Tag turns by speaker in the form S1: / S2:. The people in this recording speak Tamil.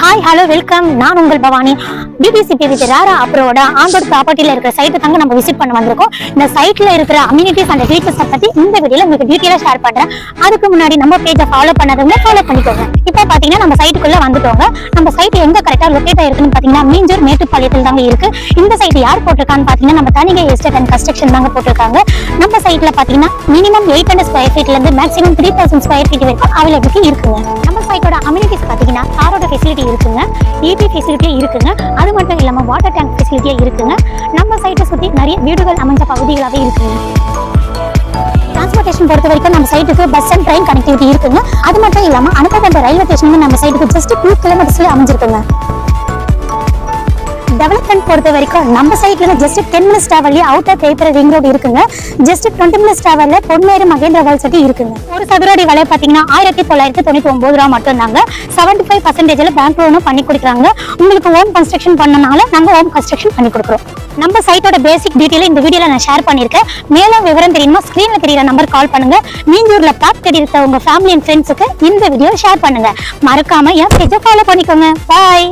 S1: Hi hello welcome. நான் உங்கள் பவானி. டிடிசிபி வித் ராரா அப்ரோட ஆண்டோர் ப்ராப்பர்ட்டில இருக்கிற சைட்டு தாங்க நம்ம விசிட் பண்ண வந்திருக்கோம். இந்த சைட்ல இருக்கிற அம்யூனிட்டிஸ் அண்ட் ஃபீச்சர்ஸ் பத்தி இந்த வீடியோல உங்களுக்கு டீடைலா ஷேர் பண்றேன். அதுக்கு முன்னாடி நம்ம பேஜை ஃபாலோ பண்ணாதவங்க ஃபாலோ பண்ணிக்கோங்க. இப்போ பாத்தீங்கன்னா நம்ம சைட்டுக்குள்ள வந்துட்டோங்க. நம்ம சைட் எங்க கரெக்டா லொகேட் ஆயிருக்குன்னு பாத்தீங்கன்னா மீஞ்சூர் மேட்டுப்பாளையத்தில் தாங்க இருக்கு. இந்த சைட் யார் போட்டிருக்கான்னு பாத்தீங்கன்னா நம்ம தனிகை எஸ்டேட் அண்ட் கன்ஸ்ட்ரக்ஷன் தாங்க போட்டிருக்காங்க. நம்ம சைட்ல பாத்தீங்கன்னா மினிமம் 800 ஸ்கொயர் ஃபீட்ல இருந்து மேக்ஸிமம் 3000 ஸ்கொயர் ஃபீட் வரைக்கும் அவைலபிலிட்டி இருக்குங்க. நம்ம சைட்டோட அம்யூனிட்டிஸ் பாத்தீங்கன்னா காரோட ஃபெசிலிட்டி இருக்குங்க, ஈபி ஃபெசிலிட்டியே இருக்குங்க. அது மட்டும் இல்லாம வாட்டர் டேங்க் ஃபெசிலிட்டியே இருக்குங்க. நம்ம சைட்டை சுத்தி நிறைய வீடுகள் அமைஞ்ச பகுதிகளாவே இருக்குங்க. டிரான்ஸ்போர்டேஷன் பொறுத்த வரைக்கும் நம்ம சைட்டுக்கு பஸ் அண்ட் ட்ரெயின் கனெக்டிவிட்டி இருக்குங்க. அது மட்டும் இல்லாம அனுப்பப்பட்ட ரயில்வே ஸ்டேஷன் நம்ம சைட்டுக்கு ஜஸ்ட் 2 கிலோமீட்டர்ஸ்ல அமைஞ்சிருக்குங்க. டெவலப்மெண்ட் பொறுத்த வரைக்கும் நம்ம சைட்ல இருந்து ஜஸ்ட் 10 மினிட்ஸ் டிராவல்ல அவுட்டர் பேப்பர் ரிங் ரோடு இருக்குங்க. ஜஸ்ட் 20 மினிட்ஸ் டிராவல்ல பொன்மேடு மகேந்திர வேர்ல்ட் சிட்டி இருக்குங்க. ஒரு சதுர அடி விலை பாத்தீங்கன்னா 1999 ரூபா மட்டும் தாங்க. 75% பேங்க் லோனும் பண்ணி கொடுக்குறாங்க. உங்களுக்கு ஹோம் கன்ஸ்ட்ரக்ஷன் பண்ணனால நாங்க ஹோம் கன்ஸ்ட்ரக்ஷன் பண்ணி கொடுக்குறோம். நம்ம சைட்டோட பேசிக் டீடைல் இந்த வீடியோல நான் ஷேர் பண்ணிருக்கேன். மேலும் விவரம் தெரியுமா ஸ்கிரீன்ல தெரியற நம்பர் கால் பண்ணுங்க. மீஞ்சூர்ல பிளாட் தேடி இருக்க உங்க ஃபேமிலி அண்ட் ஃப்ரெண்ட்ஸுக்கு இந்த வீடியோ ஷேர் பண்ணுங்க. மறக்காம என் பேஜை ஃபாலோ பண்ணிக்கோங்க. பாய்.